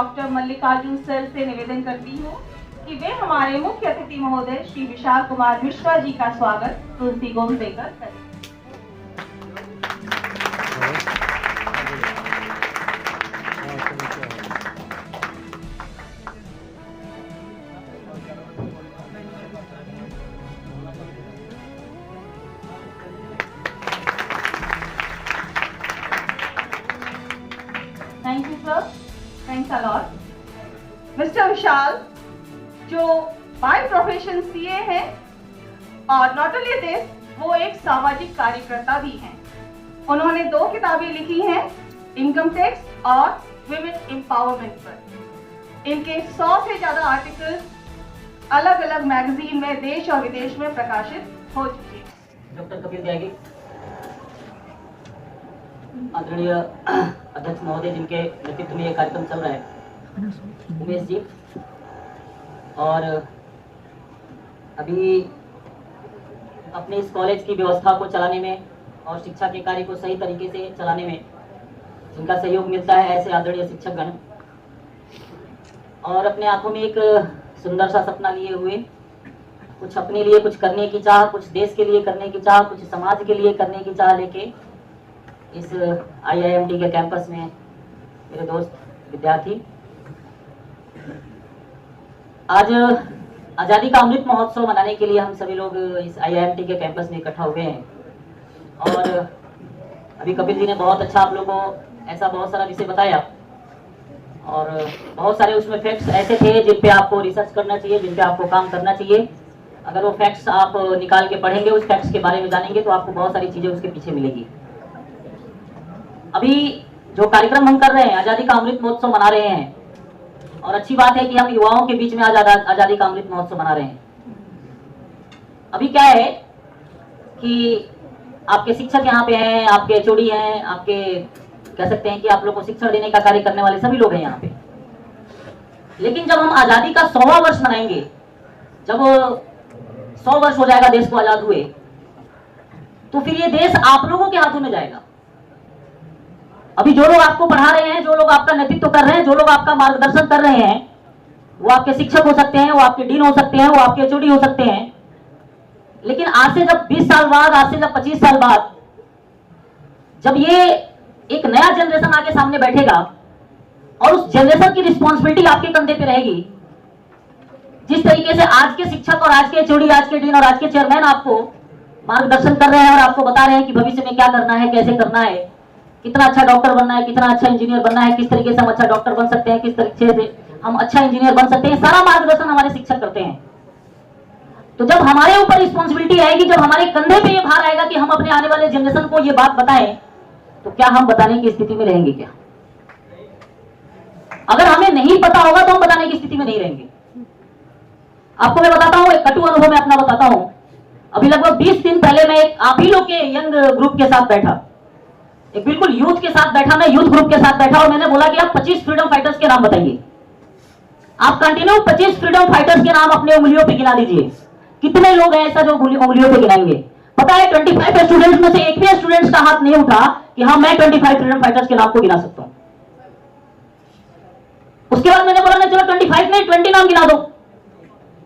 Doctor Mallikarjun sir से निवेदन करती हूँ कि वे हमारे मुख्य अतिथि महोदय श्री विशाल कुमार मिश्रा जी का स्वागत तुलसी गोम देकर करें। Thank you sir, thanks a lot. Mister Vishal जो बाय प्रोफेशन सीए हैं और नॉट ओनली दिस, वो एक सामाजिक कार्यकर्ता भी हैं। उन्होंने 2 किताबें लिखी हैं, इनकम टैक्स और विमेन एम्पावरमेंट पर। इनके 100 से ज्यादा आर्टिकल्स अलग अलग मैगजीन में देश और विदेश में प्रकाशित हो चुके हैं। डॉक्टर कपिल त्यागी, आदरणीय अध्यक्ष महोदय जिनके नेतृत्व में ये कार्यक्रम चल रहा है, उमेश जी, और अभी अपने इस कॉलेज की व्यवस्था को चलाने में और शिक्षा के कार्य को सही तरीके से चलाने में जिनका सहयोग मिलता है, ऐसे आदरणीय शिक्षकगण, और अपने आंखों में एक सुंदर सा सपना लिए हुए, कुछ अपने लिए कुछ करने की चाह, कुछ देश के लिए करने की चाह, कुछ समाज के लिए करने की चाह लेके इस IIMT के कैंपस में मेरे दोस्त विद्यार्थी आज आज़ादी का अमृत महोत्सव मनाने के लिए हम सभी लोग इस IIMT के कैंपस में इकट्ठा हुए हैं। और अभी कपिल जी ने बहुत अच्छा आप लोगों को ऐसा बहुत सारा विषय बताया और बहुत सारे उसमें फैक्ट्स ऐसे थे जिन पे आपको रिसर्च करना चाहिए, जिन पे आपको काम करना चाहिए। अगर वो फैक्ट्स आप निकाल के पढ़ेंगे, उस फैक्ट्स के बारे में जानेंगे, तो आपको बहुत सारी चीज़ें उसके पीछे मिलेगी। अभी जो कार्यक्रम हम कर रहे हैं, आज़ादी का अमृत महोत्सव मना रहे हैं, और अच्छी बात है कि हम युवाओं के बीच में आज आज़ादी का अमृत महोत्सव मना रहे हैं। अभी क्या है कि आपके शिक्षक यहाँ पे हैं, आपके HOD हैं, आपके कह सकते हैं कि आप लोग को शिक्षण देने का कार्य करने वाले सभी लोग हैं यहाँ पे। लेकिन जब हम आज़ादी का 100वां वर्ष मनाएंगे, जब 100 वर्ष हो जाएगा देश को आज़ाद हुए, तो फिर ये देश आप लोगों के हाथों में जाएगा। अभी जो लोग आपको पढ़ा रहे हैं, जो लोग आपका नेतृत्व कर रहे हैं, जो लोग आपका मार्गदर्शन कर रहे हैं, वो आपके शिक्षक हो सकते हैं, वो आपके डीन हो सकते हैं, वो आपके HOD हो सकते हैं। लेकिन आज से जब 20 साल बाद, आज से जब 25 साल बाद, जब ये एक नया जनरेशन आके सामने बैठेगा और उस जनरेशन की रिस्पॉन्सिबिलिटी आपके कंधे पे रहेगी, जिस तरीके से आज के शिक्षक और आज के HOD, आज के डीन और आज के चेयरमैन आपको मार्गदर्शन कर रहे हैं और आपको बता रहे हैं कि भविष्य में क्या करना है, कैसे करना है, कितना अच्छा डॉक्टर बनना है, कितना अच्छा इंजीनियर बनना है, किस तरीके से हम अच्छा डॉक्टर बन सकते हैं, किस तरीके से हम अच्छा इंजीनियर बन सकते हैं, सारा मार्गदर्शन हमारे शिक्षक करते हैं। तो जब हमारे ऊपर रिस्पॉन्सिबिलिटी आएगी, जब हमारे कंधे पे ये भार आएगा कि हम अपने आने वाले जनरेशन को ये बात बताएं, तो क्या हम बताने की स्थिति में रहेंगे? क्या अगर हमें नहीं पता होगा तो हम बताने की स्थिति में नहीं रहेंगे। आपको मैं बताता हूं, एक कटु अनुभव मैं अपना बताता हूं। अभी लगभग 20 दिन पहले मैं एक आप ही लोग के यंग ग्रुप के साथ बैठा, एक बिल्कुल यूथ के साथ बैठा, मैं यूथ ग्रुप के साथ बैठा, और मैंने बोला कि आप 25 फ्रीडम फाइटर्स के नाम बताइए। आप कंटिन्यू 25 फ्रीडम फाइटर्स के नाम अपने उंगलियों पे गिना दीजिए। कितने लोग हैं ऐसा जो उंगलियों पे गिनाएंगे? पता है 25 स्टूडेंट्स में से एक भी स्टूडेंट्स का हाथ नहीं उठा कि हाँ मैं 25 फ्रीडम फाइटर्स के नाम को गिना सकता हूं। उसके बाद मैंने बोला नहीं, चलो 25 नहीं 20 नाम गिना दो।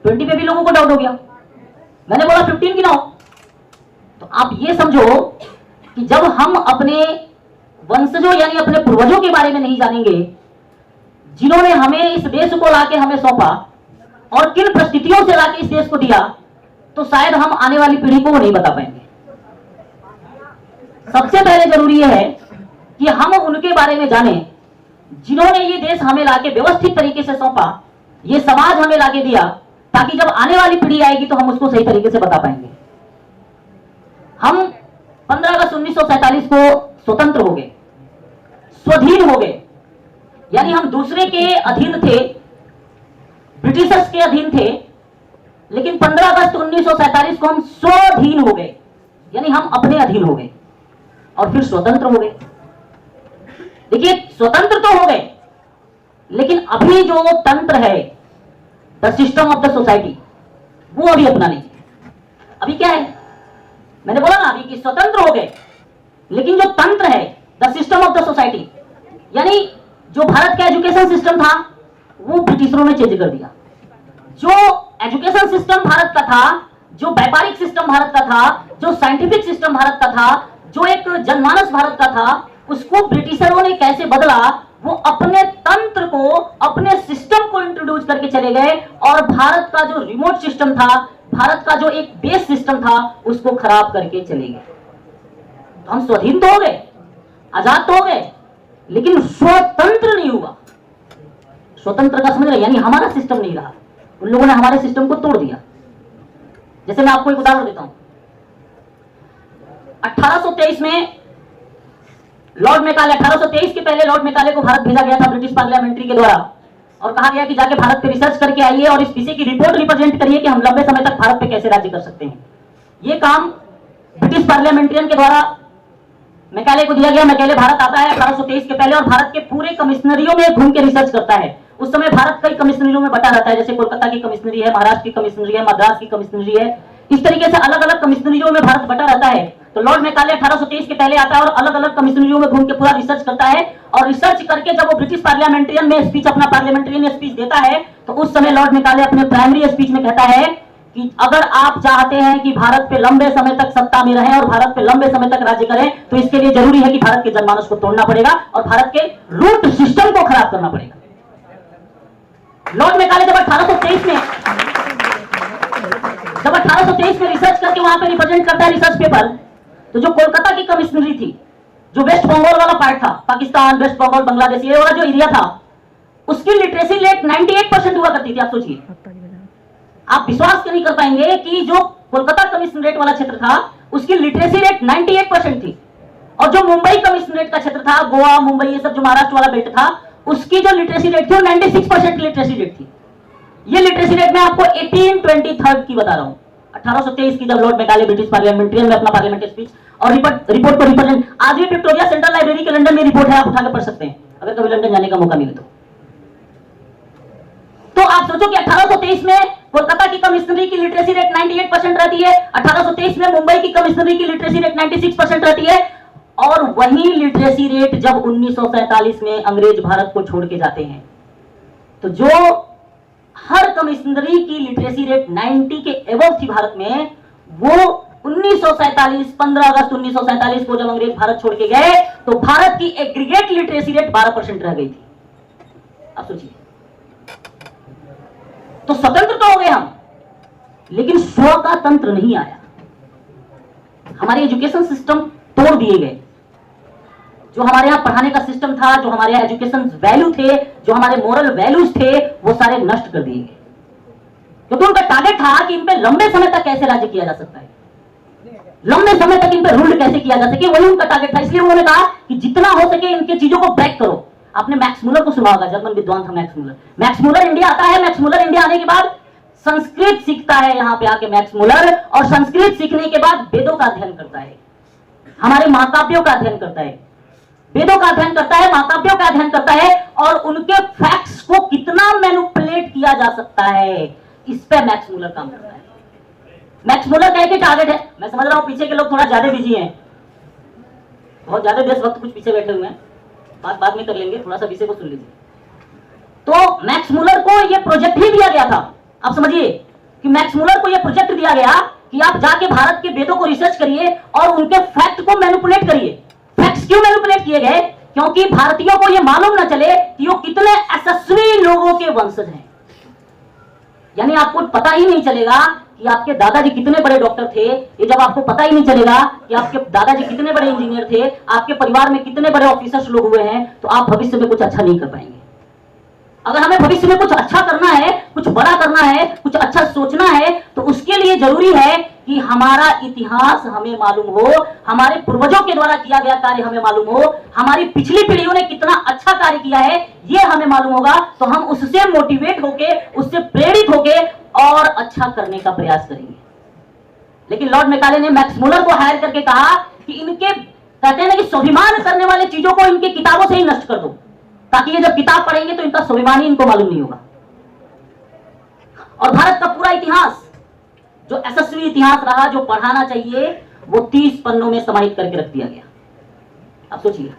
20 पे भी लोगों को डाउट हो गया। मैंने बोला 15 गिनाओ। तो आप ये समझो कि जब हम अपने वंशजों यानी अपने पूर्वजों के बारे में नहीं जानेंगे, जिन्होंने हमें इस देश को लाके हमें सौंपा और किन परिस्थितियों से लाके इस देश को दिया, तो शायद हम आने वाली पीढ़ी को नहीं बता पाएंगे। सबसे पहले जरूरी यह है कि हम उनके बारे में जानें जिन्होंने ये देश हमें लाके व्यवस्थित तरीके से सौंपा, ये समाज हमें लाके दिया, ताकि जब आने वाली पीढ़ी आएगी तो हम उसको सही तरीके से बता पाएंगे। हम 15 अगस्त 1947 को स्वतंत्र हो गए, स्वाधीन हो गए, यानी हम दूसरे के अधीन थे, ब्रिटिशर्स के अधीन थे। लेकिन 15 अगस्त 1947 को हम स्वाधीन हो गए, यानी हम अपने अधीन हो गए और फिर स्वतंत्र हो गए। देखिए, स्वतंत्र तो हो गए, लेकिन अभी जो तंत्र है, the system of the society, वो अभी अपना नहीं है। अभी क्या है, मैंने बोला ना अभी कि स्वतंत्र हो गए, लेकिन जो तंत्र है, the system of the society, यानी जो भारत का एजुकेशन सिस्टम था वो ब्रिटिशरों ने चेंज कर दिया। जो एजुकेशन सिस्टम भारत का था, जो व्यापारिक सिस्टम भारत का था, जो साइंटिफिक सिस्टम भारत का था, जो एक जनमानस भारत का था, उसको ब्रिटिशरों ने कैसे बदला, वो अपने तंत्र को, अपने सिस्टम को इंट्रोड्यूस करके चले गए और भारत का जो रिमोट सिस्टम था, भारत का जो एक बेस सिस्टम था, उसको खराब करके चले गए। तो हम स्वाधीन तो हो गए, आजाद तो हो गए, लेकिन स्वतंत्र नहीं हुआ। स्वतंत्र का समझ रहे, यानी हमारा सिस्टम नहीं रहा, उन लोगों ने हमारे सिस्टम को तोड़ दिया। जैसे मैं आपको एक उदाहरण देता हूं, 1823 में लॉर्ड मेकाले, 1823 के पहले लॉर्ड मेकाले को भारत भेजा गया था ब्रिटिश पार्लियामेंट्री के द्वारा और कहा गया कि जाके भारत पे रिसर्च करके आइए और इस विषय की रिपोर्ट रिप्रेजेंट करिए कि हम लंबे समय तक भारत पे कैसे राज्य कर सकते हैं। ये काम ब्रिटिश पार्लियामेंट्रियन के द्वारा मेकाले को दिया गया। मेकाले भारत आता है 1823 के पहले और भारत के पूरे कमिश्नरियों में घूम के रिसर्च करता है। उस समय भारत कई कमिश्नरियों में बटा रहता है, जैसे कोलकाता की कमिश्नरी है, महाराष्ट्र की कमिश्नरी है, मद्रास की कमिश्नरी है, इस तरीके से अलग अलग कमिश्नरियों में भारत बटा रहता है। तो लॉर्ड मेकाले 1823 के पहले आता है और अलग अलग कमिश्नरियों में घूम के पूरा रिसर्च करता है और रिसर्च करके जब वो ब्रिटिश पार्लियामेंट्रियन में स्पीच, अपना पार्लियामेंट्रियन स्पीच देता है, तो उस समय लॉर्ड मेकाले अपने प्राइमरी स्पीच में कहता है कि अगर आप चाहते हैं कि भारत पे लंबे समय तक सत्ता में रहें और भारत पे लंबे समय तक राज्य करें, तो इसके लिए जरूरी है कि भारत के जनमानस को तोड़ना पड़ेगा और भारत के रूट सिस्टम को खराब करना पड़ेगा। लॉर्ड मेकाले जब 1823 में रिसर्च करके वहां पे रिप्रेजेंट करता है रिसर्च पेपर, तो जो कोलकाता की कमिश्नरी थी, जो वेस्ट बंगाल वाला पार्ट था, पाकिस्तान, वेस्ट बंगाल, बांग्लादेश, ये वाला जो एरिया था, उसकी लिटरेसी रेट 98% हुआ करती थी। आप सोचिए, आप विश्वास नहीं कर पाएंगे कि जो कोलकाता कमिश्नरेट वाला क्षेत्र था उसकी लिटरेसी रेट 98% थी और जो मुंबई कमिश्नरेट का क्षेत्र था, गोवा, मुंबई, ये सब जो महाराष्ट्र वाला बेल्ट था, उसकी जो लिटरेसी रेट थी वो 96% लिटरेसी रेट थी। ये लिटरेसी रेट मैं आपको 1823 की बता रहा हूं, 1823 की, जब लॉर्ड मेकाले ब्रिटिश पार्लियामेंट्रियन में अपना पार्लियामेंट्री स्पीच और रिपोर्ट को रिप्रेजेंट, आज भी विक्टोरिया सेंट्रल लाइब्रेरी के लंदन में रिपोर्ट है, आप उठाकर पढ़ सकते हैं अगर कभी लंदन जाने का मौका मिले तो आप सोचो कि 1823 में कोलकाता की कमिश्नरी की लिटरेसी रेट 98% रहती है, 1823 में मुंबई की कमिश्नरी की लिटरेसी रेट 96% रहती है और वही लिटरेसी रेट जब 1947 में अंग्रेज भारत को छोड़ के जाते हैं, तो जो हर कमिश्नरी की लिटरेसी रेट 90 के एबव थी भारत में, वो 1947, 15 अगस्त 1947 को जब अंग्रेज भारत छोड़ के गए तो भारत की एग्रीगेट लिटरेसी रेट 12% रह गई थी। आप सोचिए, तो स्वतंत्र तो हो गए हम, लेकिन स्व का तंत्र नहीं आया। हमारे एजुकेशन सिस्टम तोड़ दिए गए। जो हमारे यहां पढ़ाने का सिस्टम था, जो हमारे यहां एजुकेशन वैल्यू थे, जो हमारे मोरल वैल्यूज थे, वो सारे नष्ट कर दिए गए, क्योंकि उनका टारगेट था कि इन पे लंबे समय तक कैसे राज्य किया जा सकता है, लंबे समय तक इन पे रूल कैसे किया जा सके, वही उनका टारगेट था। इसलिए उन्होंने कहा कि जितना हो सके इनके चीजों को ब्रेक करो। आपने मैक्स मुलर को सुना होगा, जर्मन विद्वान था Max Muller. Max Muller India आता है, मैक्स मुलर इंडिया आने के बाद संस्कृत सीखता है यहाँ पे आके मैक्स मुलर, और संस्कृत सीखने के बाद वेदों का अध्ययन करता है, हमारे महाकाव्यों का अध्ययन करता है, वेदों का अध्ययन करता है, महाकाव्यों का अध्ययन करता है और उनके फैक्ट्स को कितना मैनिपुलेट किया जा सकता है, इस पे मैक्स मुलर काम करता है। मैक्स मुलर का एक टारगेट है, मैं समझ रहा हूं पीछे के लोग थोड़ा ज्यादा बिजी हैं, बहुत ज्यादा देश वक्त कुछ पीछे बैठे हुए हैं, बात बाद में कर लेंगे, थोड़ा सा विषय को सुन लीजिए। तो मैक्स मुलर को यह प्रोजेक्ट ही दिया गया था, आप समझिए कि मैक्स मुलर को यह प्रोजेक्ट दिया गया कि आप जाके भारत के वेदों को रिसर्च करिए और उनके फैक्ट को मैनिपुलेट करिए। फैक्ट्स क्यों मैनिपुलेट किए गए? क्योंकि भारतीयों को यह मालूम न चले कि वो कितने यशस्वी लोगों के वंशज हैं। यानी आपको पता ही नहीं चलेगा कि आपके दादाजी कितने बड़े डॉक्टर थे, ये जब आपको पता ही नहीं चलेगा कि आपके दादाजी कितने बड़े इंजीनियर थे, आपके परिवार में कितने बड़े ऑफिसर्स लोग हुए हैं, तो आप भविष्य में कुछ अच्छा नहीं कर पाएंगे। अगर हमें भविष्य में कुछ अच्छा करना है, कुछ बड़ा करना है, कुछ अच्छा सोचना है, तो उसके लिए जरूरी है कि हमारा इतिहास हमें मालूम हो, हमारे पूर्वजों के द्वारा किया गया कार्य हमें मालूम हो, हमारी पिछली पीढ़ियों ने कितना अच्छा कार्य किया है ये हमें मालूम होगा, तो हम उससे मोटिवेट होके, उससे प्रेरित होके और अच्छा करने का प्रयास करेंगे। लेकिन लॉर्ड मेकाले ने मैक्स मुलर को हायर करके कहा कि इनके, कहते हैं ना कि स्वाभिमान करने वाले चीजों को इनके किताबों से ही नष्ट कर दो, ताकि ये जब किताब पढ़ेंगे तो इनका स्वाभिमान ही इनको मालूम नहीं होगा। और भारत का पूरा इतिहास, जो यशस्वी इतिहास रहा, जो पढ़ाना चाहिए, वो 30 पन्नों में समाहित करके रख दिया गया। अब सोचिए,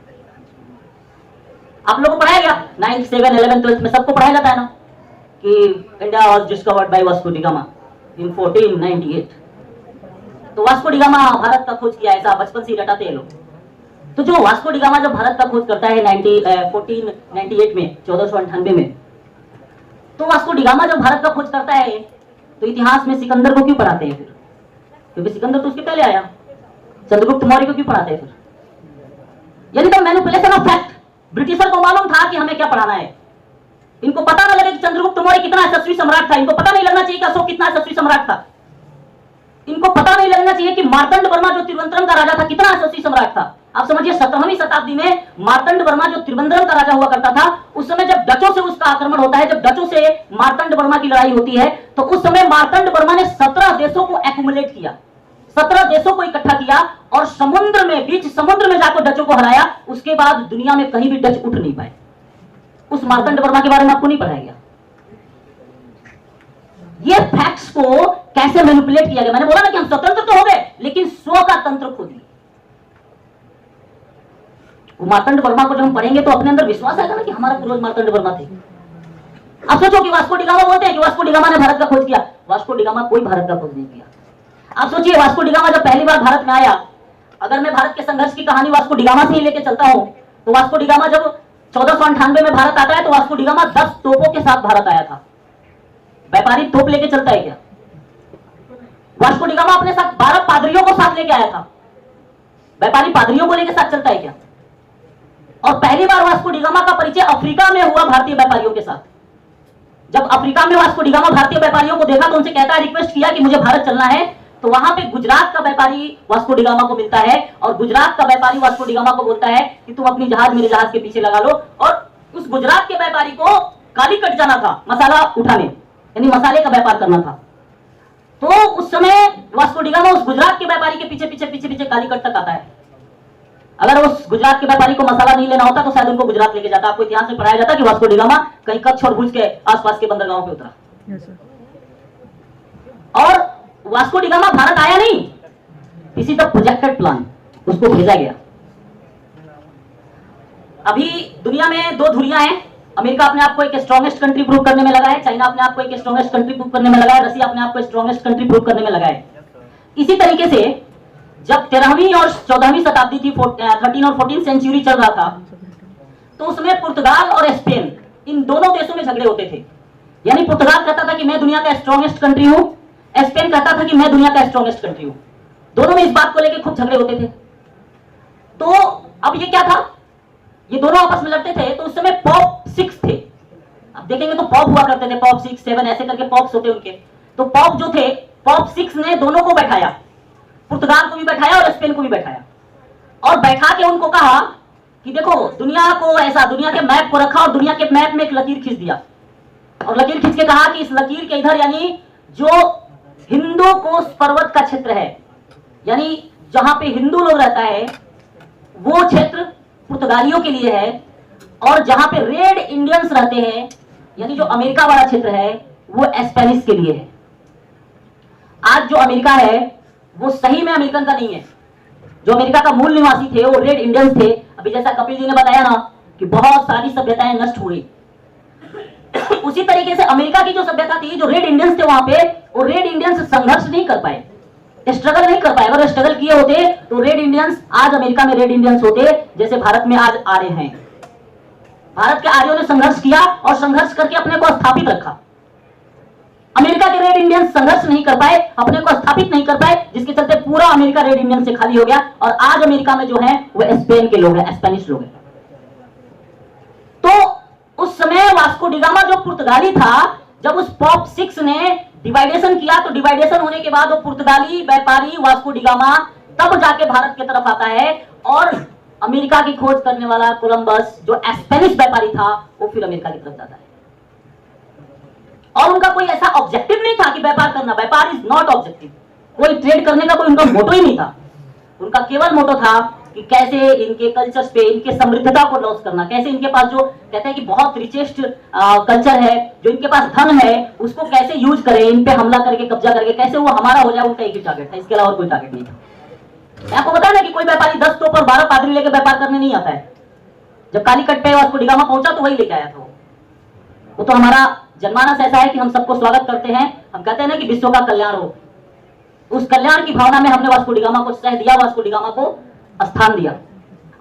आप लोगों को पढ़ाया गया 9th 7 11 12 में सबको पढ़ाया जाता है ना कि India was discovered by Vasco da Gama in 1498। तो वास्को डी गामा भारत का खोज किया, ऐसा बचपन से ही रटाते हैं लोग। तो जो वास्को डी गामा जब भारत का खोज करता है 1498 में 1498 में, तो वास्को डी गामा जब भारत का खोज करता है तो इतिहास में सिकंदर को क्यों पढ़ाते हैं फिर? क्योंकि सिकंदर तो उसके पहले आया। चंद्रगुप्त मौर्य को क्यों पढ़ाते हैं फिर? यानी तो मैनिपुलेशन ऑफ फैक्ट। ब्रिटिशर को मालूम था कि हमें क्या पढ़ाना है। इनको पता ना लगे कि चंद्रगुप्त मौर्य कितना यशस्वी सम्राट था। इनको पता नहीं लगना चाहिए कि अशोक कितना यशस्वी सम्राट था। इनको पता नहीं लगना चाहिए कि मार्तंड वर्मा जो त्रिवेंद्रम का राजा था कितना यशस्वी सम्राट था। आप समझिए 17वीं शताब्दी में मार्तंड वर्मा जो त्रिवेंद्रम का राजा हुआ करता था, उस समय जब डचों से उसका आक्रमण होता है, जब डचों से मार्तंड वर्मा की लड़ाई होती है, तो उस समय मार्तंड वर्मा ने 17 देशों को एक्युमुलेट किया, 17 देशों को इकट्ठा किया और समुद्र में, बीच समुद्र में जाकर डचों को हराया। उसके बाद दुनिया में कहीं भी डच उठ नहीं पाए। उस मार्तंड वर्मा के बारे में आपको नहीं पढ़ाया गया। ये फैक्ट्स को कैसे मैनिपुलेट किया गया। मैंने बोला ना कि हम स्वतंत्र तो हो गए, लेकिन स्व का तंत्र खो दिया। वो मार्तंड वर्मा को जब हम पढ़ेंगे तो अपने अंदर विश्वास आएगा ना कि हमारा पूर्वज मार्तंड वर्मा थे। आप सोचो कि वास्को डी गामा बोलते हैं कि वास्को डी गामा ने भारत का खोज किया। वास्को डी गामा कोई भारत का खोज नहीं किया। आप सोचिए वास्को डी गामा जब पहली बार भारत में आया, अगर मैं भारत के संघर्ष की कहानी वास्को डी गामा से ही लेके चलता हूं, तो वास्को डी गामा जब 1498 में भारत आता है तो वास्को डी गामा 10 तोपों के साथ भारत आया था। व्यापारी तोप लेके चलता है क्या? वास्को डी गामा अपने साथ 12 पादरियों को साथ लेके आया था। व्यापारी पादरियों को लेके साथ चलता है क्या? और पहली बार वास्को डी गामा का परिचय अफ्रीका में हुआ भारतीय व्यापारियों के साथ। जब अफ्रीका में वास्को डी गामा भारतीय व्यापारियों को देखा तो उनसे कहता है, रिक्वेस्ट किया कि मुझे भारत चलना है। तो वहां पे गुजरात का व्यापारी वास्को डी गामा को मिलता है और गुजरात का व्यापारी वास्को डी गामा को बोलता है कि तुम अपनी जहाज मेरे जहाज के पीछे लगा लो। और उस गुजरात के व्यापारी को कालीकट जाना था मसाला उठाने, यानी मसाले का व्यापार करना था। तो उस समय वास्को डी गामा उस गुजरात के व्यापारी के पीछे पीछे पीछे पीछे कालीकट तक आता है। अगर उस गुजरात के व्यापारी को मसाला नहीं लेना होता तो शायद उनको गुजरात लेके जाता। आपको इतिहास में पढ़ाया जाता कि वास्को डी गामा कहीं कच्छ और भुज के आसपास के बंदरगाहों पे उतरा। और वास्को डी गामा भारत आया नहीं, किसी द प्रोजेक्टेड प्लान उसको भेजा गया। अभी दुनिया में दो धुरियां हैं। अमेरिका अपने आप को एक स्ट्रॉन्गेस्ट कंट्री प्रूव करने में लगा है, चाइना अपने आप को एक स्ट्रॉन्गेस्ट कंट्री प्रूव करने में लगा है, रसिया अपने आप को स्ट्रॉन्गेस्ट कंट्री प्रूव करने में लगा है। इसी तरीके से जब 13वीं और 14वीं शताब्दी थी, 13 और 14 सेंचुरी चल रहा था, तो उसमें पुर्तगाल और स्पेन, इन दोनों देशों में झगड़े होते थे। यानी पुर्तगाल कहता था कि मैं दुनिया का स्ट्रॉन्गेस्ट कंट्री हूं, स्पेन कहता था कि मैं दुनिया का स्ट्रॉन्गेस्ट कंट्री हूं। दोनों में इस बात को लेकर खूब झगड़े होते थे। तो अब ये क्या था, ये दोनों आपस में लड़ते थे। तो उस समय पॉप 6 थे। अब देखेंगे तो पॉप हुआ करते थे, पॉप 6 7 ऐसे करके पॉप्स होते उनके। तो पॉप जो थे, पॉप 6 ने दोनों को बैठाया, पुर्तगाल को भी बैठाया और स्पेन को भी बैठाया, और बैठा के उनको कहा कि देखो दुनिया को ऐसा, दुनिया के मैप को रखा और दुनिया के मैप में एक लकीर खींच दिया और लकीर खींच के कहा कि इस लकीर के इधर, यानी जो हिंदू कोस पर्वत का क्षेत्र है, यानी जहां पे हिंदू लोग रहता है, वो क्षेत्र पुर्तगालियों के लिए है, और जहां पे रेड इंडियंस रहते हैं, यानी जो अमेरिका वाला क्षेत्र है, वो स्पेनिश के लिए है। आज जो अमेरिका है वो सही में अमेरिकन का नहीं है। जो अमेरिका का मूल निवासी थे वो रेड इंडियंस थे। अभी जैसा कपिल जी ने बताया ना कि बहुत सारी सभ्यताएं नष्ट हुई, उसी तरीके से अमेरिका की जो सभ्यता थी, जो रेड इंडियंस थे वहां पे, वो रेड इंडियंस संघर्ष नहीं कर पाए, स्ट्रगल नहीं कर पाए। अगर स्ट्रगल किए होते तो रेड इंडियंस आज अमेरिका में रेड इंडियंस होते, जैसे भारत में आज आर्य हैं। भारत के आर्यों ने संघर्ष किया और संघर्ष करके अपने को स्थापित रखा। अमेरिका के रेड इंडियंस संघर्ष नहीं कर पाए, अपने को स्थापित नहीं कर पाए, जिसके चलते पूरा अमेरिका रेड इंडियन से खाली हो गया और आज अमेरिका में जो है वो स्पेन के लोग हैं, स्पेनिश लोग हैं। तो उस समय वास्को डी गामा जो पुर्तगाली था, जब उस पॉप 6 ने डिवाइडेशन किया, तो डिवाइडेशन होने के बाद वो पुर्तगाली व्यापारी वास्को डी गामा तब जाके भारत की तरफ आता है और अमेरिका की खोज करने वाला कोलंबस जो स्पेनिश व्यापारी था, वो फिर अमेरिका की तरफ जाता है। और उनका कोई ऐसा ऑब्जेक्टिव नहीं था कि व्यापार करना, व्यापार इज नॉट ऑब्जेक्टिव, कोई ट्रेड करने का कोई उनका मोटो ही नहीं था। उनका केवल मोटो था कि कैसे इनके कल्चर्स पे, इनके समृद्धता को लॉस करना, कैसे इनके पास जो कहते हैं कि बहुत रिचेस्ट कल्चर है, जो इनके पास धन है, उसको कैसे यूज करें, इन पे हमला करके, कब्जा करके कैसे वो हमारा हो जाए, उनका एक ही टारगेट था, इसके अलावा कोई टारगेट नहीं था। मैं आपको बता ना कि कोई व्यापारी 10 तोप और 12 पादरी लेके व्यापार करने नहीं आता है। जब कालीकट पे वास्को डिगामा पहुंचा तो वही लेके आया था वो तो हमारा जनमानस ऐसा है कि हम सबको स्वागत करते हैं, हम कहते हैं ना कि विश्व का कल्याण हो। उस कल्याण की भावना में हमने वास्को डिगामा को सह दिया, वास्को डिगामा को स्थान दिया।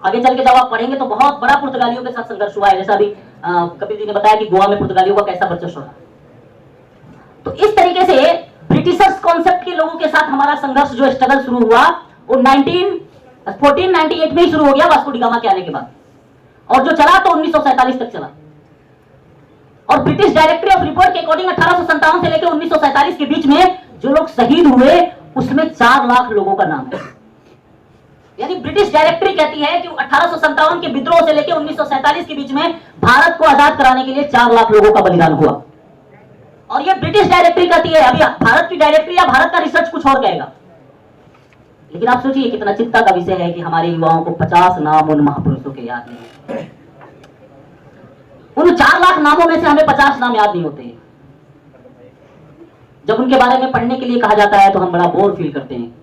आगे चल के जब आप पढ़ेंगे तो बहुत बड़ा पुर्तगालियों के साथ संघर्ष हुआ है, जैसा अभी कपिल जी ने बताया कि गोवा में पुर्तगालियों का कैसा वर्चस्व रहा। तो इस तरीके से ब्रिटिशर्स कॉन्सेप्ट के लोगों के साथ हमारा संघर्ष जो स्ट्रगल शुरू हुआ वो 1498 में ही शुरू हो गया वास्को डिगामा के आने के बाद, और जो चला तो 1947 तक चला। और ब्रिटिश डायरेक्टरी ऑफ रिपोर्ट के अकॉर्डिंग 1857 से लेकर 1947 के बीच में जो लोग शहीद हुए उसमें 4 लाख लोगों का नाम है। यानी ब्रिटिश डायरेक्टरी कहती है कि 1857 के विद्रोह से लेकर 1947 के बीच में भारत को आजाद कराने के लिए 4 लाख लोगों का बलिदान हुआ। और ये ब्रिटिश डायरेक्टरी कहती है, अभी भारत की डायरेक्टरी या भारत का रिसर्च कुछ और कहेगा। लेकिन आप सोचिए कितना चिंता का विषय है कि हमारे युवाओं को 50 नाम उन महापुरुषों के याद नहीं। उन 4 लाख नामों में से हमें 50 नाम याद नहीं होते। जब उनके बारे में पढ़ने के लिए कहा जाता है तो हम बड़ा बोर फील करते हैं।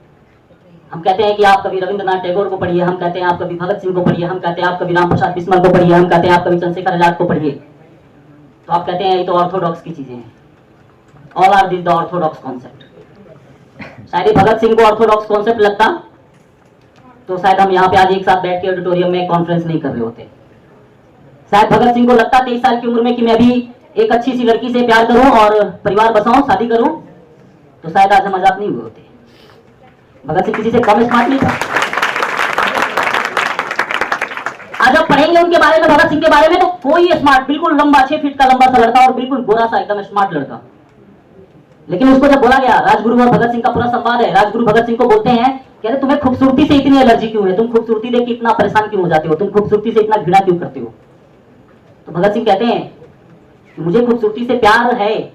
हम कहते हैं कि आप कभी रविंद्रनाथ टैगोर को पढ़िए, हम कहते हैं आप कभी भगत सिंह को पढ़िए, हम कहते हैं आप कभी राम प्रसाद बिस्मिल को पढ़िए, हम कहते हैं आप कभी चंद्रशेखर आजाद को पढ़िए। तो आप कहते हैं ये तो ऑर्थोडॉक्स की चीजें हैं, all are this the orthodox concept. शायद भगत सिंह को ऑर्थोडॉक्स कॉन्सेप्ट लगता तो शायद हम यहाँ पे आज एक साथ बैठ के ऑडिटोरियम में कॉन्फ्रेंस नहीं कर रहे होते। शायद भगत सिंह को लगता 23 साल की उम्र में कि मैं भी एक अच्छी सी लड़की से प्यार करूं और परिवार बसाऊं, शादी करूं, तो शायद आज हम आजाद नहीं हुए होते। भगत सिंह किसी से कम स्मार्ट नहीं था। आज आप पढ़ेंगे उनके बारे में, भगत सिंह के बारे में, तो कोई स्मार्ट, बिल्कुल लंबा 6 फीट का लंबा सा लड़का और बिल्कुल गोरा सा एकदम स्मार्ट लड़का। लेकिन उसको जब बोला गया, राजगुरु और भगत सिंह का पूरा संवाद है, राजगुरु भगत सिंह को बोलते हैं कह रहे तुम्हें खूबसूरती से इतनी एलर्जी क्यों है, तुम खूबसूरती देख के इतना परेशान क्यों हो जाते हो, तुम खूबसूरती से इतना घृणा क्यों करते हो। तो भगत सिंह कहते हैं कि मुझे खूबसूरती से प्यार है,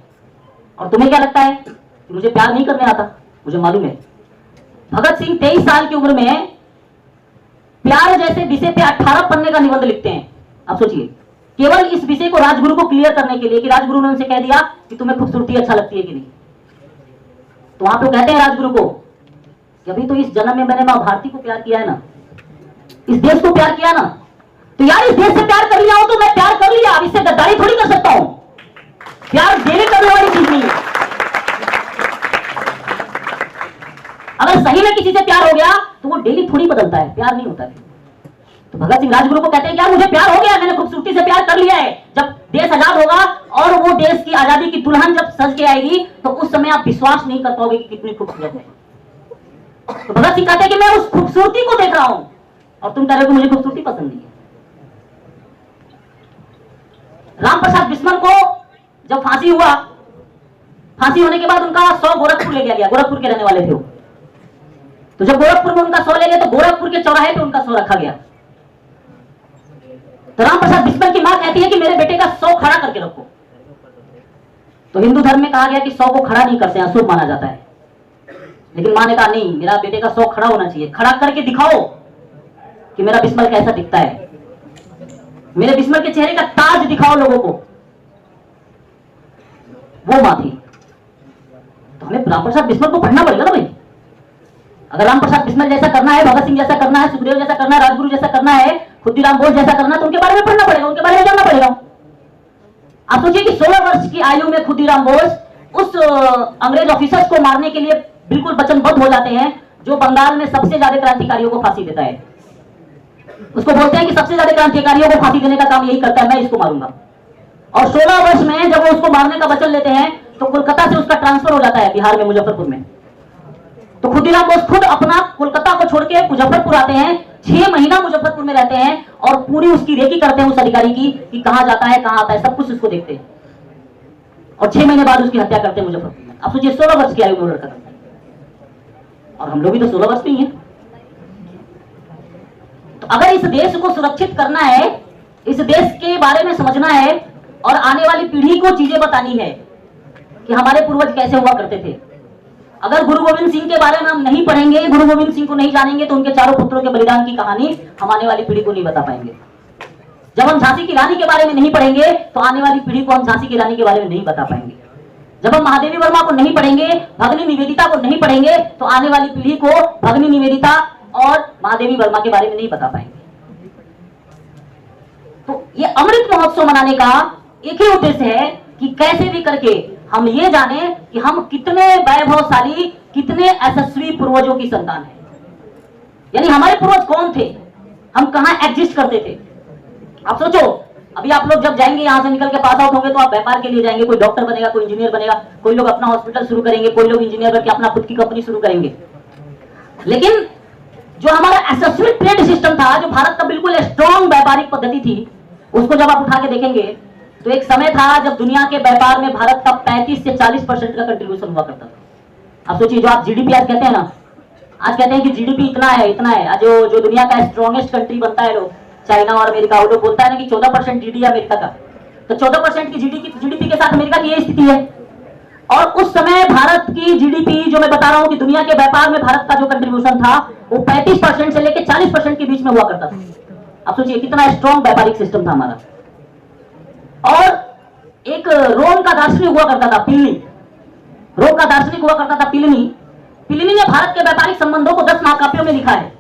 और तुम्हें क्या लगता है कि मुझे प्यार नहीं करने आता, मुझे मालूम है। भगत सिंह 23 साल की उम्र में प्यार जैसे विषय पे 18 पन्ने का निबंध लिखते हैं। आप सोचिए, केवल इस विषय को राजगुरु को क्लियर करने के लिए कि राजगुरु ने उनसे कह दिया कि तुम्हें खूबसूरती अच्छा लगती है कि नहीं। तो वहां पे कहते हैं राजगुरु को कि अभी तो इस जन्म में मैंने मां भारती को प्यार किया है ना, इस देश को प्यार किया ना, तो यार इस देश से प्यार कर लिया हो तो मैं प्यार कर लिया, अब इससे गद्दारी थोड़ी कर सकता हूं। प्यार देने करने वाली चीज नहीं है। अगर सही में किसी से प्यार हो गया तो वो डेली थोड़ी बदलता है, प्यार नहीं होता है। तो भगत सिंह राजगुरु को कहते हैं यार मुझे प्यार हो गया, मैंने खूबसूरती से प्यार कर लिया है। जब देश आजाद होगा और वो देश की आजादी की दुल्हन जब सज के आएगी तो उस समय आप विश्वास नहीं कर पाओगे कि कितनी खूबसूरत है। तो भगत सिंह कहते हैं कि मैं उस खूबसूरती को देख रहा हूं और तुम कह रहे हो मुझे खूबसूरती पसंद नहीं है। राम प्रसाद बिस्मिल को जब फांसी हुआ, फांसी होने के बाद उनका 100 गोरखपुर ले गया, गोरखपुर के रहने वाले थे वो। तो जब गोरखपुर में उनका 100 ले गए तो गोरखपुर के चौराहे पे उनका 100 रखा गया। तो राम प्रसाद बिस्मिल की मां कहती है कि मेरे बेटे का 100 खड़ा करके रखो। तो हिंदू धर्म में कहा गया कि 100 को खड़ा नहीं करते हैं, अशुभ माना जाता है। लेकिन मां ने कहा नहीं, मेरा बेटे का 100 खड़ा होना चाहिए, खड़ा करके दिखाओ कि मेरा बिस्मिल कैसा दिखता है, मेरे बिस्मिल के चेहरे का ताज दिखाओ लोगों को। वो मां थी। तो हमें राम प्रसाद बिस्मिल को पढ़ना पड़ेगा ना भाई। अगर राम प्रसाद बिस्मिल जैसा करना है, भगत सिंह जैसा करना है, सुखदेव जैसा करना है, राजगुरु जैसा करना है, खुद्दीराम बोस जैसा करना है, तो उनके बारे में पढ़ना पड़ेगा, उनके बारे में जानना पड़ेगा। आप सोचिए कि 16 वर्ष की आयु में खुद्दीराम बोस उस अंग्रेज ऑफिसर्स को मारने के लिए बिल्कुल वचनबद्ध हो जाते हैं जो बंगाल में सबसे ज्यादा क्रांतिकारियों को फांसी देता है। उसको बोलते हैं कि सबसे ज्यादा क्रांतिकारियों को फांसी देने का काम यही करता है, मैं इसको मारूंगा। और 16 वर्ष में जब वो उसको मारने का वचन लेते हैं तो कोलकाता से उसका ट्रांसफर हो जाता है बिहार में, मुजफ्फरपुर में। तो खुद्दीराम बोस खुद अपना कोलकाता को छोड़ के मुजफ्फरपुर आते हैं, 6 महीना मुजफ्फरपुर में रहते हैं और पूरी उसकी रेकी करते हैं उस अधिकारी की कि कहां जाता है, कहां आता है, सब कुछ उसको देखते हैं। और 6 महीने बाद उसकी हत्या करते हैं मुजफ्फरपुर में। आप सोचिए 16 वर्ष की आयु में लड़का करता है, और हम लोग भी तो 16 वर्ष नहीं है। तो अगर इस देश को सुरक्षित करना है, इस देश के बारे में समझना है और आने वाली पीढ़ी को चीजें बतानी है कि हमारे पूर्वज कैसे हुआ करते थे। अगर गुरु गोविंद सिंह के बारे में हम नहीं पढ़ेंगे, गुरु गोविंद सिंह को नहीं जानेंगे, तो उनके चारों पुत्रों के बलिदान की कहानी हम आने वाली पीढ़ी को नहीं बता पाएंगे। जब हम झांसी की रानी के बारे में नहीं पढ़ेंगे तो आने वाली पीढ़ी को हम झांसी की रानी के बारे में नहीं बता पाएंगे। जब हम महादेवी वर्मा को नहीं पढ़ेंगे, भगनी निवेदिता को नहीं पढ़ेंगे, तो आने वाली पीढ़ी को भगनी निवेदिता और महादेवी वर्मा के बारे में नहीं बता पाएंगे। ये अमृत महोत्सव मनाने का एक ही उद्देश्य है कि कैसे भी करके हम ये जाने कि हम कितने वैभवशाली, कितने यशस्वी पूर्वजों की संतान है। यानी हमारे पूर्वज कौन थे, हम कहां एग्जिस्ट करते थे। आप सोचो, अभी आप लोग जब जाएंगे यहां से निकल के पास आउट होंगे तो आप व्यापार के लिए जाएंगे, कोई डॉक्टर बनेगा, कोई इंजीनियर बनेगा, कोई लोग अपना हॉस्पिटल शुरू करेंगे, कोई लोग इंजीनियर बनकर अपना खुद की कंपनी शुरू करेंगे। लेकिन जो हमारा यशस्वी ट्रेड सिस्टम था, जो भारत का बिल्कुल स्ट्रॉन्ग व्यापारिक पद्धति थी, उसको जब आप उठा के देखेंगे तो एक समय था जब दुनिया के व्यापार में भारत का 35 से 40% का कंट्रीब्यूशन हुआ करता था। आप सोचिए, जो आप जीडीपी आज कहते हैं ना, आज कहते हैं कि जीडीपी इतना है इतना है, आज जो दुनिया का स्ट्रॉन्गेस्ट कंट्री बनता है लोग, चाइना और अमेरिका, वो लोग बोलता है ना कि 14% जीडीपी अमेरिका का, तो 14% की जीडीपी के साथ अमेरिका की ये स्थिति है। और उस समय भारत की जीडीपी, जो मैं बता रहा हूं कि दुनिया के व्यापार में भारत का जो कंट्रीब्यूशन था वो 35% से लेकर 40% के बीच में हुआ करता था। आप सोचिए कितना स्ट्रॉन्ग व्यापारिक सिस्टम था हमारा। और एक रोम का दार्शनिक हुआ करता था प्लिनी, रोम का दार्शनिक हुआ करता था प्लिनी। प्लिनी ने भारत के व्यापारिक संबंधों को 10 महाकाव्यों में लिखा है,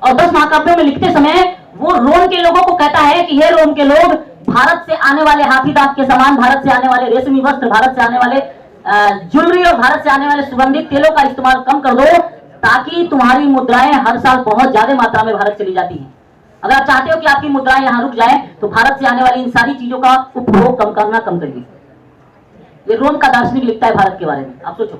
और 10 महाकाव्यों में लिखते समय वो रोम के लोगों को कहता है कि हे रोम के लोग, भारत से आने वाले हाथी दांत के सामान, भारत से आने वाले रेशमी वस्त्र, भारत से आने वाले ज्वेलरी और भारत से आने वाले सुगंधित तेलों का इस्तेमाल कम कर दो, ताकि तुम्हारी मुद्राएं हर साल बहुत ज्यादा मात्रा में भारत चली जाती हैं। अगर आप चाहते हो कि आपकी मुद्राएं यहां रुक जाए तो भारत से आने वाली इन सारी चीजों का उपभोग कम करिए। ये रोम का दार्शनिक लिखता है भारत के बारे में। आप सोचो,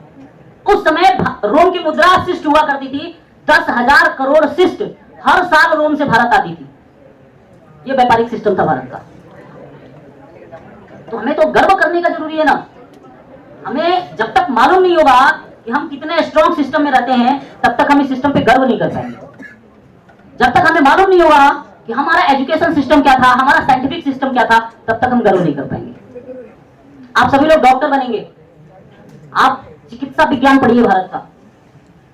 उस समय रोम की मुद्रा शिष्ट हुआ करती थी, 10,000 करोड़ शिष्ट हर साल रोम से भारत आती थी। ये व्यापारिक सिस्टम था भारत का। तो हमें तो गर्व करने का जरूरी है ना। हमें जब तक मालूम नहीं होगा कि हम कितने स्ट्रॉन्ग सिस्टम में रहते हैं, तब तक हम इस सिस्टम पे गर्व नहीं कर पाएंगे। जब तक हमें मालूम नहीं होगा कि हमारा एजुकेशन सिस्टम क्या था, हमारा साइंटिफिक सिस्टम क्या था, तब तक हम गर्व नहीं कर पाएंगे। आप सभी लोग डॉक्टर बनेंगे, आप चिकित्सा विज्ञान पढ़िए भारत का।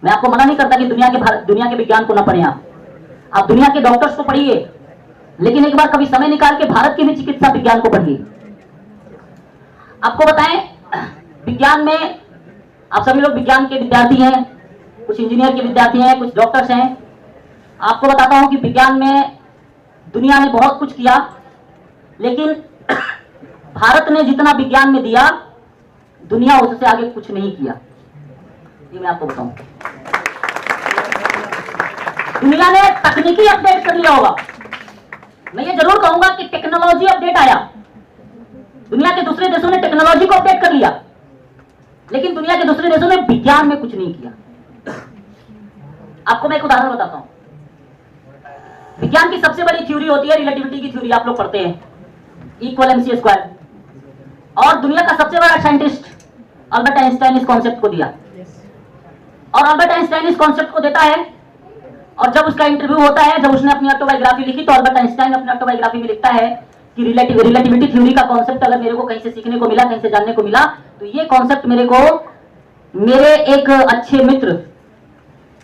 मैं आपको मना नहीं करता कि दुनिया के विज्ञान को ना पढ़ें, आप दुनिया के डॉक्टर्स को पढ़िए, लेकिन एक बार कभी समय निकाल के भारत के भी चिकित्सा विज्ञान को पढ़िए। आपको बताएं, विज्ञान में आप सभी लोग विज्ञान के विद्यार्थी हैं, कुछ इंजीनियर के विद्यार्थी हैं, कुछ डॉक्टर्स हैं। आपको बताता हूं कि विज्ञान में दुनिया ने बहुत कुछ किया, लेकिन भारत ने जितना विज्ञान में दिया, दुनिया उससे आगे कुछ नहीं किया। ये मैं आपको बताऊं। दुनिया ने तकनीकी अपडेट कर लिया होगा, मैं ये जरूर कहूंगा कि टेक्नोलॉजी अपडेट आया, दुनिया के दूसरे देशों ने टेक्नोलॉजी को अपडेट कर लिया, लेकिन दुनिया के दूसरे देशों ने विज्ञान में कुछ नहीं किया। आपको मैं एक उदाहरण बताता हूं। विज्ञान की सबसे बड़ी थ्योरी होती है रिलेटिविटी की थ्योरी, आप लोग पढ़ते हैं, इक्वल एमसी स्क्वायर। और दुनिया का सबसे बड़ा साइंटिस्ट अल्बर्ट आइंस्टाइन इस कॉन्सेप्ट को दिया, और अल्बर्ट आइंस्टाइन इस कॉन्सेप्ट को देता है, और जब उसका इंटरव्यू होता है, जब उसने अपनी ऑटोबायोग्राफी लिखी, तो अल्बर्ट आइंस्टाइन अपनी ऑटोबायोग्राफी में लिखता है कि रिलेटिविटी थ्योरी का कॉन्सेप्ट अगर मेरे को कहीं से सीखने को मिला, कहीं से जानने को मिला, तो ये कॉन्सेप्ट मेरे को मेरे एक अच्छे मित्र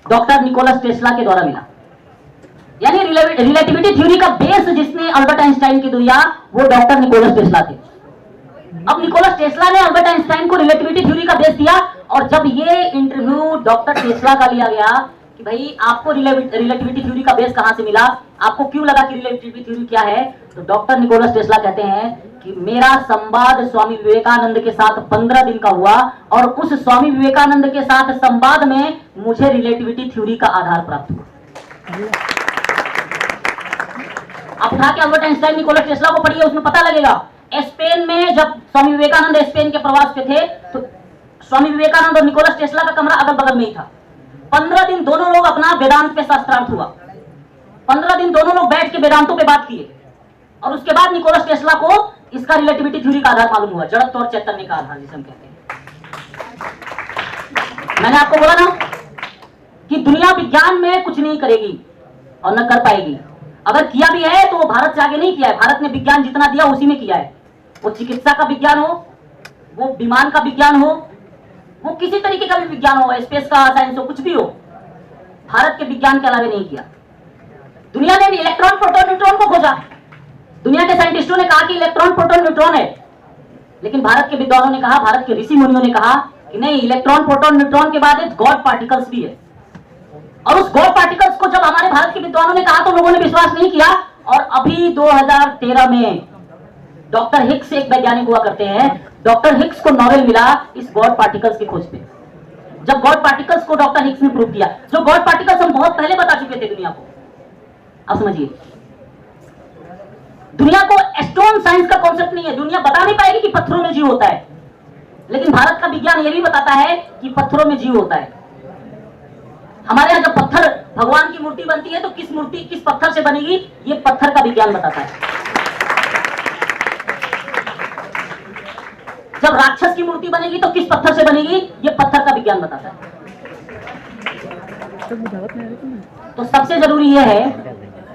डॉक्टर निकोलस टेस्ला के द्वारा मिला। यानी रिलेटिविटी थ्योरी का बेस जिसने अल्बर्ट आइंस्टाइन की दिया, वो डॉक्टर निकोलस टेस्ला थे। अब निकोलस टेस्ला ने अल्बर्ट आइंस्टाइन को रिलेटिविटी थ्योरी का बेस दिया, और जब ये इंटरव्यू डॉक्टर टेस्ला का लिया गया कि भाई आपको रिलेटिविटी थ्योरी का बेस कहां से मिला, आपको क्यों लगा कि रिलेटिविटी थ्योरी क्या है, तो डॉक्टर निकोलस टेस्ला कहते हैं कि मेरा संवाद स्वामी विवेकानंद के साथ 15 दिन का हुआ, और उस स्वामी विवेकानंद के साथ संवाद में मुझे रिलेटिविटी थ्योरी का आधार प्राप्त हुआ। आप उठा के अल्बर्ट आइंस्टाइन निकोलस टेस्ला को पढ़िए, उसमें पता लगेगा। स्पेन में जब स्वामी विवेकानंद स्पेन के प्रवास पे थे, तो स्वामी विवेकानंद और निकोलस टेस्ला का कमरा अगल बगल में ही था। 15 दिन दोनों लोग अपना वेदांत पे शास्त्रार्थ हुआ, 15 दिन दोनों लोग बैठ के वेदांतों पे बात किए, और उसके बाद निकोलस टेस्ला को इसका रिलेटिविटी थ्योरी का आधार मालूम हुआ, जड़त्व और चैतन्य का आधार जिसे हम कहते हैं। मैंने आपको बोला ना कि दुनिया विज्ञान में कुछ नहीं करेगी और न कर पाएगी। अगर किया भी है तो वो भारत से आगे नहीं किया है। भारत ने विज्ञान जितना दिया उसी में किया है, वो चिकित्सा का विज्ञान हो, वो विमान का विज्ञान हो, वो किसी तरीके का भी विज्ञान हो, स्पेस का साइंस हो, कुछ भी हो, भारत के विज्ञान के अलावा नहीं किया। दुनिया ने इलेक्ट्रॉन प्रोटॉन न्यूट्रॉन को खोजा, दुनिया के साइंटिस्टों ने कहा कि इलेक्ट्रॉन प्रोटॉन न्यूट्रॉन है, लेकिन भारत के विद्वानों ने कहा, भारत के ऋषि मुनियों ने कहा कि नहीं, इलेक्ट्रॉन प्रोटॉन न्यूट्रॉन के बाद एक गॉड पार्टिकल्स भी है। और उस गॉड पार्टिकल्स को जब हमारे भारत के विद्वानों ने कहा तो लोगों ने विश्वास नहीं किया, और अभी 2013 में डॉक्टर हिग्स एक वैज्ञानिक हुआ करते हैं, डॉक्टर हिग्स को नोबेल मिला इस गॉड पार्टिकल्स की खोज पे। जब गॉड पार्टिकल्स को डॉक्टर हिग्स ने प्रूव किया, जो गॉड पार्टिकल्स हम बहुत पहले बता चुके थे दुनिया को। अब समझिए, दुनिया को स्टोन साइंस का कॉन्सेप्ट नहीं है, दुनिया बता नहीं पाएगी कि पत्थरों में जीव होता है, लेकिन भारत का विज्ञान यह भी बताता है कि पत्थरों में जीव होता है। हमारे यहाँ जब पत्थर भगवान की मूर्ति बनती है तो किस मूर्ति किस पत्थर से बनेगी, ये पत्थर का विज्ञान बताता है। जब राक्षस की मूर्ति बनेगी तो किस पत्थर से बनेगी, ये पत्थर का विज्ञान बताता है। तो सबसे जरूरी यह है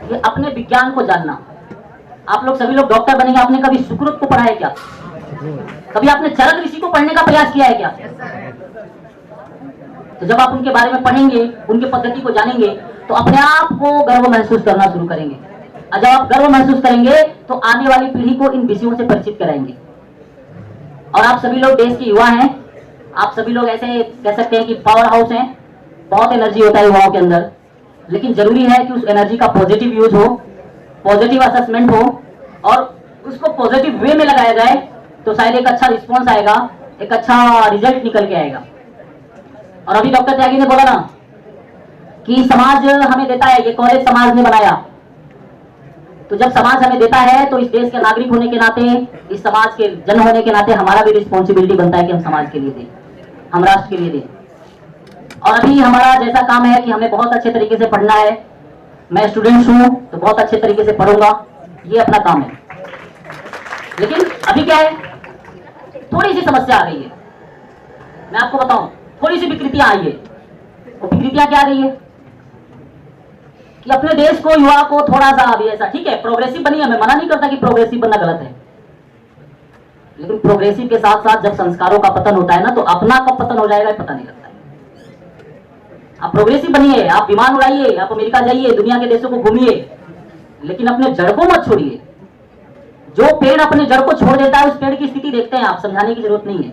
कि अपने विज्ञान को जानना। आप लोग सभी लोग डॉक्टर बनेंगे, आपने कभी सुकृत को पढ़ा है क्या? कभी आपने चरक ऋषि को पढ़ने का प्रयास किया है क्या? तो जब आप उनके बारे में पढ़ेंगे, उनके पद्धति को जानेंगे, तो अपने आप को गर्व महसूस करना शुरू करेंगे। और जब आप गर्व महसूस करेंगे तो आने वाली पीढ़ी को इन विषयों से परिचित कराएंगे। और आप सभी लोग देश के युवा हैं, आप सभी लोग ऐसे कह सकते हैं कि पावर हाउस हैं, बहुत एनर्जी होता है युवाओं के अंदर, लेकिन जरूरी है कि उस एनर्जी का पॉजिटिव यूज हो, पॉजिटिव असेसमेंट हो और उसको पॉजिटिव वे में लगाया जाए, तो शायद एक अच्छा रिस्पॉन्स आएगा, एक अच्छा रिजल्ट निकल के आएगा। और अभी डॉक्टर त्यागी ने बोला ना कि समाज हमें देता है, ये कॉलेज समाज ने बनाया। तो जब समाज हमें देता है तो इस देश के नागरिक होने के नाते, इस समाज के जन होने के नाते हमारा भी रिस्पॉन्सिबिलिटी बनता है कि हम समाज के लिए दें, हम राष्ट्र के लिए दें। और अभी हमारा जैसा काम है कि हमें बहुत अच्छे तरीके से पढ़ना है। मैं स्टूडेंट हूं तो बहुत अच्छे तरीके से पढ़ूंगा, ये अपना काम है। लेकिन अभी क्या है, थोड़ी सी समस्या आ गई है, मैं आपको बताऊं, थोड़ी सी विकृतियां आई है। वो विकृतियां क्या आ गई है कि अपने देश को, युवा को थोड़ा सा अभी ऐसा, ठीक है प्रोग्रेसिव बनिए, मैं मना नहीं करता कि प्रोग्रेसिव बनना गलत है, लेकिन प्रोग्रेसिव के साथ साथ जब संस्कारों का पतन होता है ना, तो अपना कब पतन हो जाएगा पता नहीं लगता है। आप प्रोग्रेसिव बनिए, आप विमान उड़ाइए, आप अमेरिका जाइए, दुनिया के देशों को घूमिए, लेकिन अपने जड़ को मत छोड़िए। जो पेड़ अपने जड़ को छोड़ देता है, उस पेड़ की स्थिति देखते हैं आप, समझाने की जरूरत नहीं है।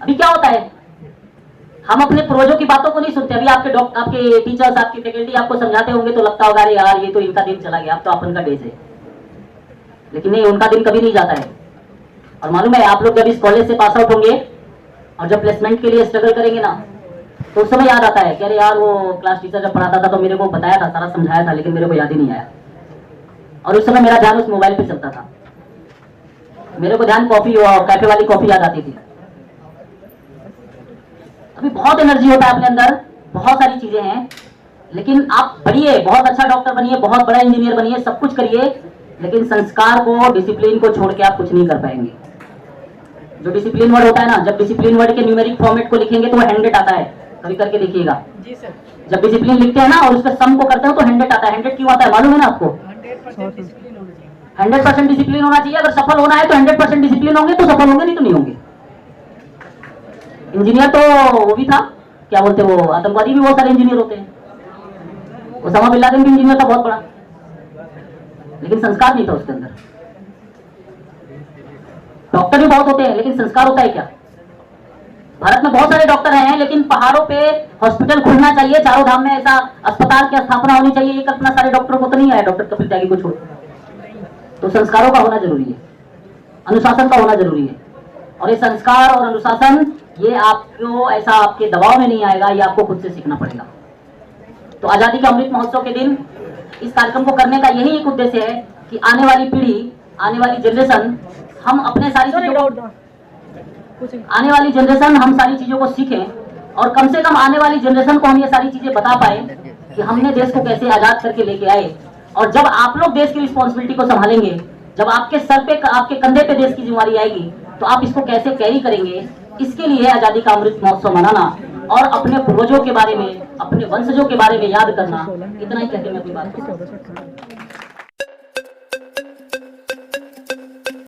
अभी क्या होता है, हम अपने पूर्वजों की बातों को नहीं सुनते। अभी आपके आपके टीचर्स, आपकी फैकल्टी आपको समझाते होंगे तो लगता होगा अरे यार ये तो इनका दिन चला गया, अब तो अपन का डेज है, लेकिन नहीं, उनका दिन कभी नहीं जाता है। और मालूम है, आप लोग जब इस कॉलेज से पास आउट होंगे और जब प्लेसमेंट के लिए स्ट्रगल करेंगे ना, तो उस समय याद आता है कि अरे यार वो क्लास टीचर जब पढ़ाता था तो मेरे को बताया था, सारा समझाया था, लेकिन मेरे को याद ही नहीं आया। और उस समय मेरा ध्यान उस मोबाइल पे चलता था, मेरे को ध्यान कॉफी और कैफे वाली कॉफी याद आती थी। अभी बहुत एनर्जी होता है अपने अंदर, बहुत सारी चीजें हैं, लेकिन आप बढ़िए, बहुत अच्छा डॉक्टर बनिए, बहुत बड़ा इंजीनियर बनिए, सब कुछ करिए, लेकिन संस्कार को, डिसिप्लिन को छोड़ के आप कुछ नहीं कर पाएंगे। जो डिसिप्लिन वर्ड होता है ना, जब डिसिप्लिन वर्ड के न्यूमेरिक फॉर्मेट को लिखेंगे तो वो 100 आता है, कभी करके देखिएगा जी सर। जब डिसिप्लिन लिखते हैं ना और उसका सम को करते हो तो 100 आता है। 100 क्यों आता है मालूम है ना आपको? 100% डिसिप्लिन होना चाहिए। अगर सफल होना है तो 100% डिसिप्लिन होंगे तो सफल होंगे, नहीं तो नहीं होंगे। इंजीनियर तो वो भी था, क्या बोलते वो, आतंकवादी भी बहुत सारे इंजीनियर होते हैं। उसामा बिन लादेन भी इंजीनियर था बहुत बड़ा, लेकिन संस्कार नहीं था उसके अंदर। डॉक्टर भी बहुत होते हैं, लेकिन संस्कार होता है क्या? भारत में बहुत सारे डॉक्टर हैं, लेकिन पहाड़ों पे हॉस्पिटल खुलना चाहिए, चारों धाम में ऐसा अस्पताल की स्थापना होनी चाहिए, ये कल्पना सारे डॉक्टरों को तो नहीं आया, डॉक्टर कपिल त्यागी को छोड़। तो संस्कारों का होना जरूरी है, अनुशासन का होना जरूरी है। और ये संस्कार और अनुशासन, ये आपको ऐसा आपके दबाव में नहीं आएगा, ये आपको खुद से सीखना पड़ेगा। तो आजादी का अमृत महोत्सव के दिन इस कार्यक्रम को करने का यही एक उद्देश्य है कि आने वाली पीढ़ी, आने वाली जनरेशन, हम अपने सारी चीजों को, आने वाली जनरेशन हम सारी चीजों को सीखें, और कम से कम आने वाली जनरेशन को हम ये सारी चीजें बता पाए कि हमने देश को कैसे आजाद करके लेके आए। और जब आप लोग देश की रिस्पॉन्सिबिलिटी को संभालेंगे, जब आपके सर पे, आपके कंधे पे देश की जिम्मेदारी आएगी, तो आप इसको कैसे कैरी करेंगे, इसके लिए आजादी का अमृत महोत्सव मनाना और अपने पूर्वजों के बारे में, अपने वंशजों के बारे में याद करना। इतना ही कहते मैं अपनी बात